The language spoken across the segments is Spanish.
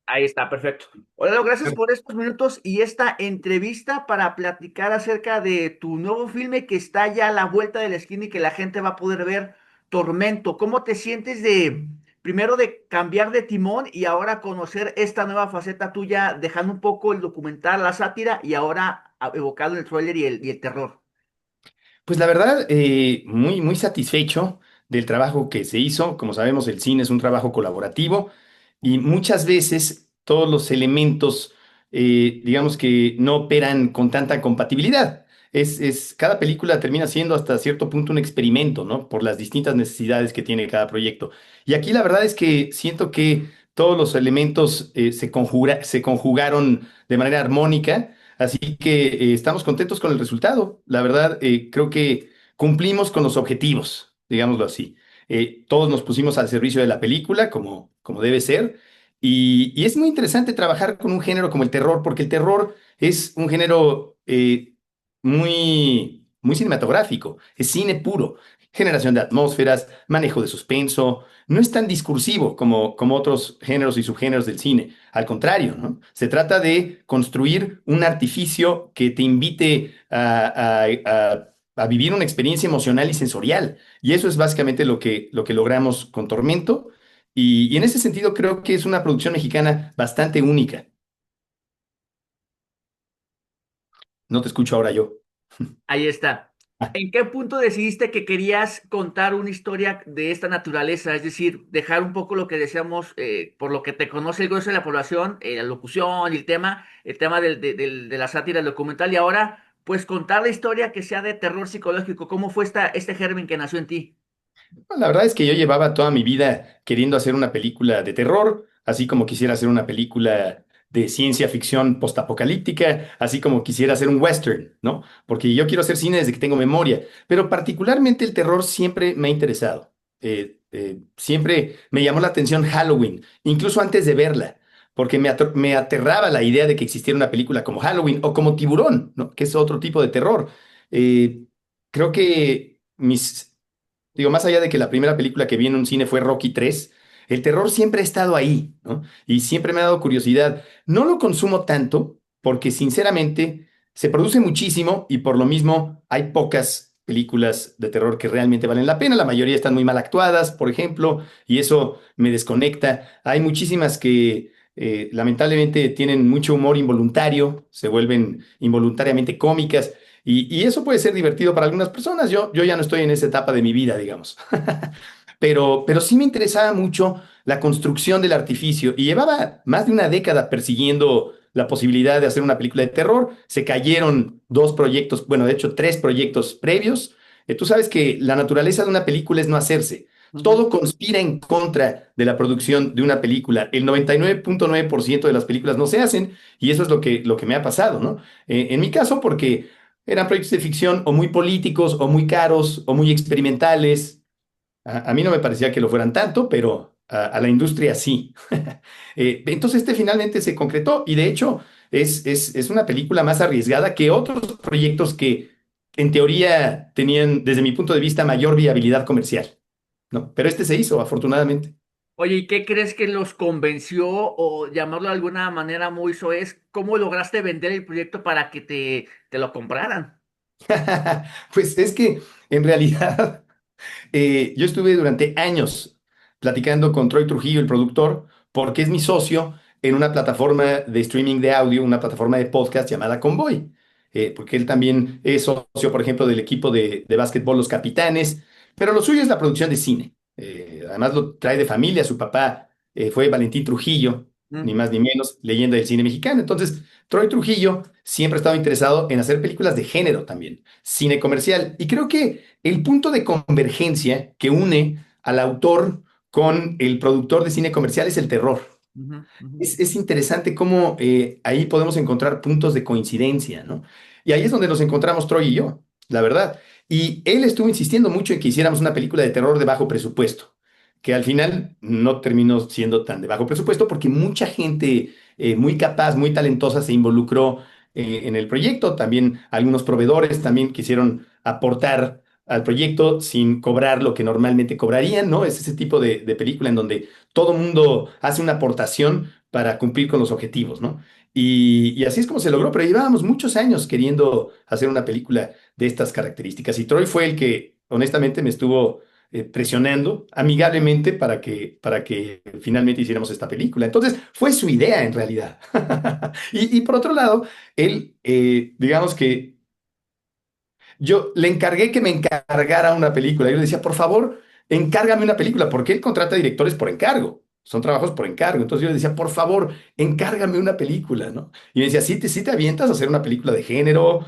Ahí está, perfecto. Hola, gracias por estos minutos y esta entrevista para platicar acerca de tu nuevo filme que está ya a la vuelta de la esquina y que la gente va a poder ver, Tormento. ¿Cómo te sientes primero de cambiar de timón y ahora conocer esta nueva faceta tuya, dejando un poco el documental, la sátira y ahora evocado en el thriller y el terror? Pues la verdad, muy, muy satisfecho del trabajo que se hizo. Como sabemos, el cine es un trabajo colaborativo y muchas veces todos los elementos, digamos que no operan con tanta compatibilidad. Cada película termina siendo hasta cierto punto un experimento, ¿no? Por las distintas necesidades que tiene cada proyecto. Y aquí la verdad es que siento que todos los elementos se conjugaron de manera armónica. Así que estamos contentos con el resultado. La verdad, creo que cumplimos con los objetivos, digámoslo así. Todos nos pusimos al servicio de la película, como debe ser. Y es muy interesante trabajar con un género como el terror, porque el terror es un género muy, muy cinematográfico. Es cine puro. Generación de atmósferas, manejo de suspenso. No es tan discursivo como otros géneros y subgéneros del cine. Al contrario, ¿no? Se trata de construir un artificio que te invite a vivir una experiencia emocional y sensorial. Y eso es básicamente lo que logramos con Tormento. Y en ese sentido creo que es una producción mexicana bastante única. No te escucho ahora yo. Ahí está. ¿En qué punto decidiste que querías contar una historia de esta naturaleza? Es decir, dejar un poco lo que decíamos, por lo que te conoce el grueso de la población, la locución y el tema de la sátira del documental, y ahora, pues contar la historia que sea de terror psicológico. ¿Cómo fue este germen que nació en ti? Bueno, la verdad es que yo llevaba toda mi vida queriendo hacer una película de terror, así como quisiera hacer una película de ciencia ficción postapocalíptica, así como quisiera hacer un western, ¿no? Porque yo quiero hacer cine desde que tengo memoria, pero particularmente el terror siempre me ha interesado. Siempre me llamó la atención Halloween, incluso antes de verla, porque me aterraba la idea de que existiera una película como Halloween o como Tiburón, ¿no? Que es otro tipo de terror. Eh, Creo que digo, más allá de que la primera película que vi en un cine fue Rocky 3, el terror siempre ha estado ahí, ¿no? Y siempre me ha dado curiosidad. No lo consumo tanto porque sinceramente se produce muchísimo y por lo mismo hay pocas películas de terror que realmente valen la pena. La mayoría están muy mal actuadas, por ejemplo, y eso me desconecta. Hay muchísimas que lamentablemente tienen mucho humor involuntario, se vuelven involuntariamente cómicas. Y eso puede ser divertido para algunas personas. Yo ya no estoy en esa etapa de mi vida, digamos. Pero sí me interesaba mucho la construcción del artificio y llevaba más de una década persiguiendo la posibilidad de hacer una película de terror. Se cayeron dos proyectos, bueno, de hecho tres proyectos previos. Tú sabes que la naturaleza de una película es no hacerse. Ujú. Todo conspira en contra de la producción de una película. El 99.9% de las películas no se hacen y eso es lo que me ha pasado, ¿no? En mi caso, porque eran proyectos de ficción o muy políticos o muy caros o muy experimentales. A mí no me parecía que lo fueran tanto, pero a la industria sí. Entonces este finalmente se concretó y de hecho es una película más arriesgada que otros proyectos que en teoría tenían, desde mi punto de vista, mayor viabilidad comercial, ¿no? Pero este se hizo, afortunadamente. Oye, ¿y qué crees que los convenció o llamarlo de alguna manera muy soez? ¿Cómo lograste vender el proyecto para que te lo compraran? Pues es que en realidad yo estuve durante años platicando con Troy Trujillo, el productor, porque es mi socio en una plataforma de streaming de audio, una plataforma de podcast llamada Convoy. Porque él también es socio, por ejemplo, del equipo de básquetbol Los Capitanes, pero lo suyo es la producción de cine. Además lo trae de familia, su papá fue Valentín Trujillo, ni Mm. más ni menos, leyenda del cine mexicano. Entonces, Troy Trujillo siempre ha estado interesado en hacer películas de género también, cine comercial. Y creo que el punto de convergencia que une al autor con el productor de cine comercial es el terror. Ujú, ujú. Es interesante cómo ahí podemos encontrar puntos de coincidencia, ¿no? Y ahí es donde nos encontramos Troy y yo, la verdad. Y él estuvo insistiendo mucho en que hiciéramos una película de terror de bajo presupuesto, que al final no terminó siendo tan de bajo presupuesto porque mucha gente muy capaz, muy talentosa se involucró en el proyecto. También algunos proveedores también quisieron aportar al proyecto sin cobrar lo que normalmente cobrarían, ¿no? Es ese tipo de película en donde todo mundo hace una aportación para cumplir con los objetivos, ¿no? Y así es como se logró, pero llevábamos muchos años queriendo hacer una película de estas características. Y Troy fue el que, honestamente, me estuvo presionando amigablemente para que finalmente hiciéramos esta película. Entonces, fue su idea en realidad. Y por otro lado, él, digamos que yo le encargué que me encargara una película. Yo le decía, por favor, encárgame una película, porque él contrata directores por encargo. Son trabajos por encargo. Entonces yo le decía, por favor, encárgame una película, ¿no? Y me decía, sí te avientas a hacer una película de género,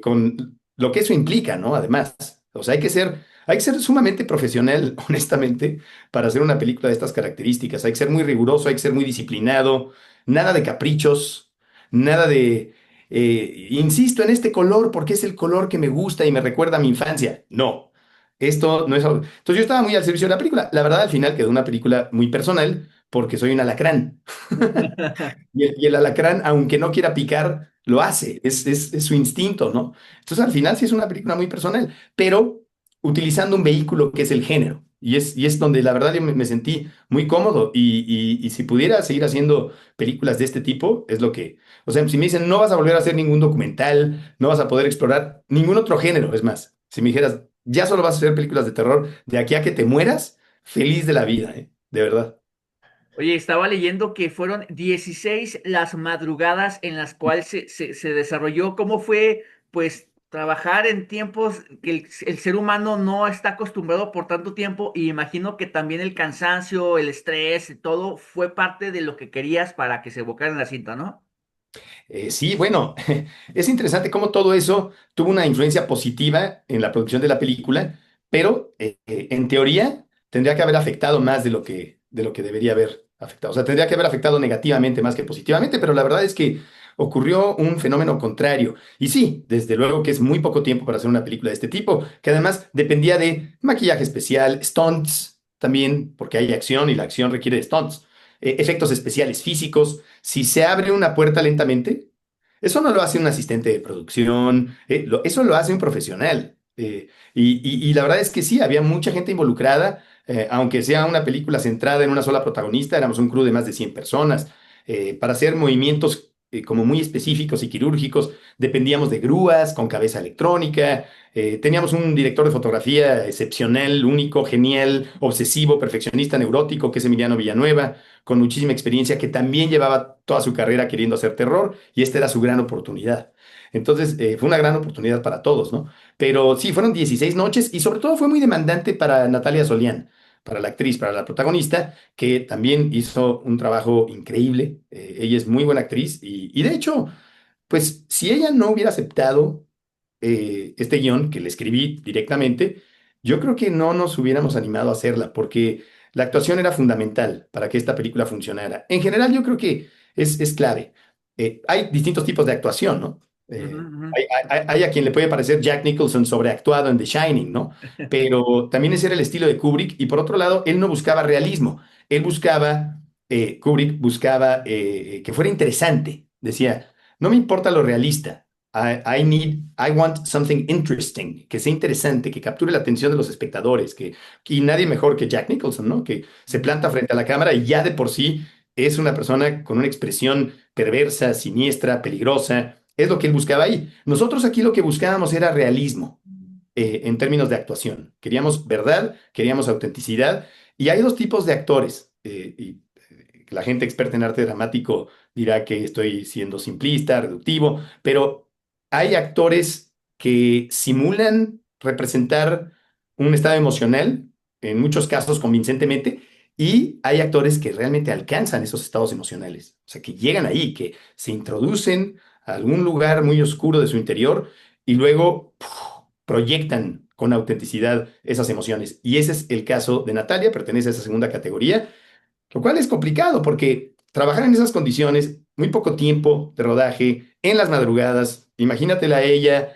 con lo que eso implica, ¿no? Además, o sea, hay que ser sumamente profesional, honestamente, para hacer una película de estas características. Hay que ser muy riguroso, hay que ser muy disciplinado, nada de caprichos, nada de insisto en este color porque es el color que me gusta y me recuerda a mi infancia. No, esto no es algo. Entonces yo estaba muy al servicio de la película. La verdad, al final quedó una película muy personal porque soy un alacrán. Y el alacrán, aunque no quiera picar, lo hace. Es su instinto, ¿no? Entonces al final sí es una película muy personal, pero utilizando un vehículo que es el género. Y es donde la verdad yo me sentí muy cómodo. Y si pudiera seguir haciendo películas de este tipo, es lo que. O sea, si me dicen, no vas a volver a hacer ningún documental, no vas a poder explorar ningún otro género, es más, si me dijeras, ya solo vas a hacer películas de terror de aquí a que te mueras, feliz de la vida, ¿eh? De verdad. Oye, estaba leyendo que fueron 16 las madrugadas en las cuales se desarrolló. ¿Cómo fue, pues, trabajar en tiempos que el ser humano no está acostumbrado por tanto tiempo? Y imagino que también el cansancio, el estrés, todo fue parte de lo que querías para que se evocara en la cinta, ¿no? Sí, bueno, es interesante cómo todo eso tuvo una influencia positiva en la producción de la película, pero en teoría tendría que haber afectado más de lo que debería haber afectado. O sea, tendría que haber afectado negativamente más que positivamente, pero la verdad es que ocurrió un fenómeno contrario. Y sí, desde luego que es muy poco tiempo para hacer una película de este tipo, que además dependía de maquillaje especial, stunts también, porque hay acción y la acción requiere de stunts, efectos especiales físicos. Si se abre una puerta lentamente, eso no lo hace un asistente de producción, eso lo hace un profesional. Y la verdad es que sí, había mucha gente involucrada, aunque sea una película centrada en una sola protagonista, éramos un crew de más de 100 personas. Para hacer movimientos como muy específicos y quirúrgicos, dependíamos de grúas con cabeza electrónica, teníamos un director de fotografía excepcional, único, genial, obsesivo, perfeccionista, neurótico, que es Emiliano Villanueva, con muchísima experiencia, que también llevaba toda su carrera queriendo hacer terror y esta era su gran oportunidad. Entonces, fue una gran oportunidad para todos, ¿no? Pero sí, fueron 16 noches y sobre todo fue muy demandante para Natalia Solián, para la actriz, para la protagonista, que también hizo un trabajo increíble. Ella es muy buena actriz y de hecho, pues si ella no hubiera aceptado este guión que le escribí directamente, yo creo que no nos hubiéramos animado a hacerla, porque la actuación era fundamental para que esta película funcionara. En general, yo creo que es clave. Hay distintos tipos de actuación, ¿no? Ujú, ujú. Hay a quien le puede parecer Jack Nicholson sobreactuado en The Shining, ¿no? Pero también ese era el estilo de Kubrick, y por otro lado, él no buscaba realismo, él buscaba, Kubrick buscaba que fuera interesante. Decía, no me importa lo realista, I want something interesting, que sea interesante, que capture la atención de los espectadores, y nadie mejor que Jack Nicholson, ¿no? Que se planta frente a la cámara y ya de por sí es una persona con una expresión perversa, siniestra, peligrosa. Es lo que él buscaba ahí. Nosotros aquí lo que buscábamos era realismo, en términos de actuación. Queríamos verdad, queríamos autenticidad, y hay dos tipos de actores. La gente experta en arte dramático dirá que estoy siendo simplista, reductivo, pero hay actores que simulan representar un estado emocional, en muchos casos convincentemente, y hay actores que realmente alcanzan esos estados emocionales, o sea, que llegan ahí, que se introducen a algún lugar muy oscuro de su interior y luego proyectan con autenticidad esas emociones. Y ese es el caso de Natalia, pertenece a esa segunda categoría, lo cual es complicado porque trabajar en esas condiciones, muy poco tiempo de rodaje, en las madrugadas, imagínatela a ella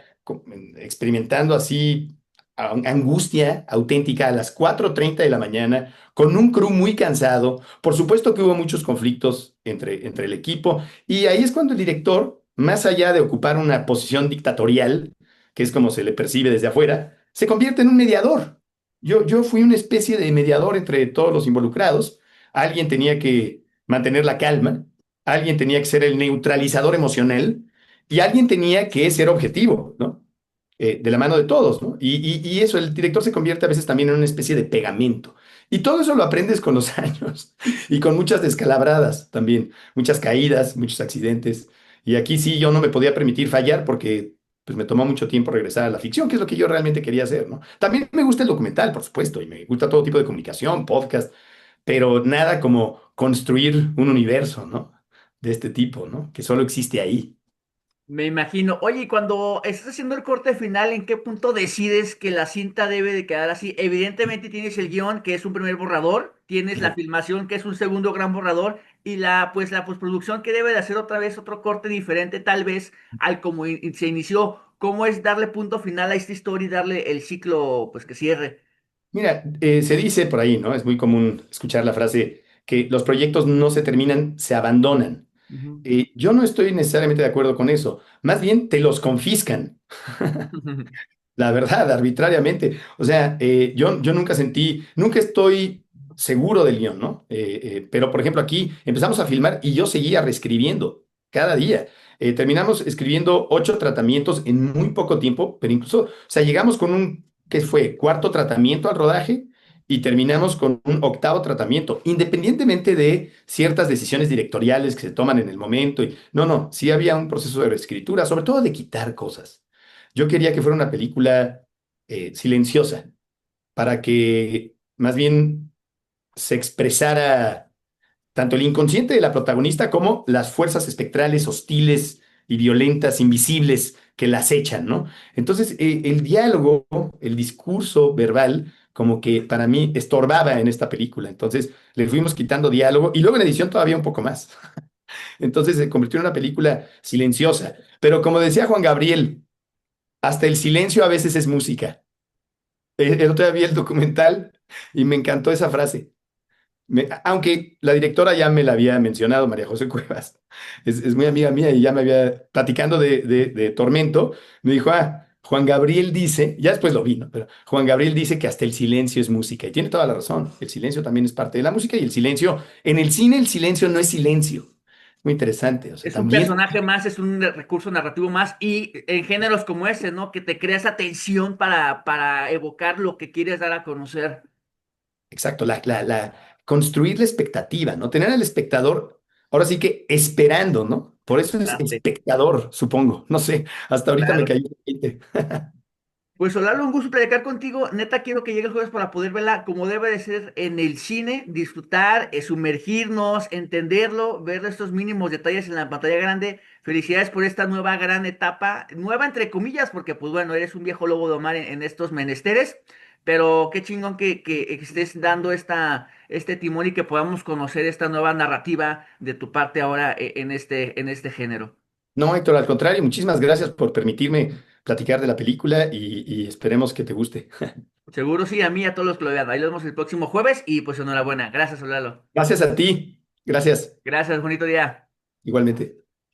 experimentando así angustia auténtica a las 4:30 de la mañana, con un crew muy cansado. Por supuesto que hubo muchos conflictos entre el equipo y ahí es cuando el director, más allá de ocupar una posición dictatorial, que es como se le percibe desde afuera, se convierte en un mediador. Yo fui una especie de mediador entre todos los involucrados. Alguien tenía que mantener la calma, alguien tenía que ser el neutralizador emocional y alguien tenía que ser objetivo, ¿no? De la mano de todos, ¿no? Y eso, el director se convierte a veces también en una especie de pegamento. Y todo eso lo aprendes con los años y con muchas descalabradas también, muchas caídas, muchos accidentes. Y aquí sí yo no me podía permitir fallar porque pues me tomó mucho tiempo regresar a la ficción, que es lo que yo realmente quería hacer, ¿no? También me gusta el documental, por supuesto, y me gusta todo tipo de comunicación, podcast, pero nada como construir un universo, ¿no? De este tipo, ¿no? Que solo existe ahí. Me imagino. Oye, y cuando estás haciendo el corte final, ¿en qué punto decides que la cinta debe de quedar así? Evidentemente tienes el guión, que es un primer borrador, tienes la Ajá. filmación, que es un segundo gran borrador, y la postproducción que debe de hacer otra vez otro corte diferente, tal vez, al como se inició. ¿Cómo es darle punto final a esta historia y darle el ciclo, pues, que cierre? Mira, se dice por ahí, ¿no? Es muy común escuchar la frase que los proyectos no se terminan, se abandonan. Ujú. Yo no estoy necesariamente de acuerdo con eso. Más bien te los confiscan. La verdad, arbitrariamente. O sea, yo nunca sentí, nunca estoy seguro del guión, ¿no? Pero, por ejemplo, aquí empezamos a filmar y yo seguía reescribiendo cada día. Terminamos escribiendo 8 tratamientos en muy poco tiempo, pero incluso, o sea, llegamos con un, ¿qué fue? Cuarto tratamiento al rodaje y terminamos con un octavo tratamiento, independientemente de ciertas decisiones directoriales que se toman en el momento. No, no, sí había un proceso de reescritura, sobre todo de quitar cosas. Yo quería que fuera una película silenciosa, para que más bien se expresara tanto el inconsciente de la protagonista como las fuerzas espectrales hostiles y violentas, invisibles, que la acechan, ¿no? Entonces, el diálogo, el discurso verbal, como que para mí estorbaba en esta película. Entonces, le fuimos quitando diálogo y luego en edición todavía un poco más. Entonces, se convirtió en una película silenciosa. Pero como decía Juan Gabriel, hasta el silencio a veces es música. El otro día vi el documental y me encantó esa frase. Aunque la directora ya me la había mencionado, María José Cuevas, es muy amiga mía y ya me había, platicando de Tormento, me dijo, Juan Gabriel dice, ya después lo vi, ¿no? Pero Juan Gabriel dice que hasta el silencio es música y tiene toda la razón. El silencio también es parte de la música y el silencio, en el cine el silencio no es silencio. Muy interesante, o sea, Es un también. personaje más, es un recurso narrativo más, y en géneros como ese, ¿no? Que te crea esa tensión para evocar lo que quieres dar a conocer. Exacto, construir la expectativa, ¿no? Tener al espectador, ahora sí que esperando, ¿no? Por eso es Bastante. espectador, supongo. No sé, hasta ahorita me Claro. cayó el 20. Pues Solano, un gusto platicar contigo. Neta, quiero que llegue el jueves para poder verla como debe de ser en el cine, disfrutar, sumergirnos, entenderlo, ver estos mínimos detalles en la pantalla grande. Felicidades por esta nueva gran etapa, nueva entre comillas, porque pues bueno, eres un viejo lobo de mar en estos menesteres, pero qué chingón que estés dando este timón y que podamos conocer esta nueva narrativa de tu parte ahora en este género. No, Héctor, al contrario, muchísimas gracias por permitirme platicar de la película y esperemos que te guste. Seguro sí, a mí y a todos los que lo vean. Ahí los vemos el próximo jueves y pues enhorabuena. Gracias, Solano. Gracias a ti, gracias, Gracias, bonito día. igualmente.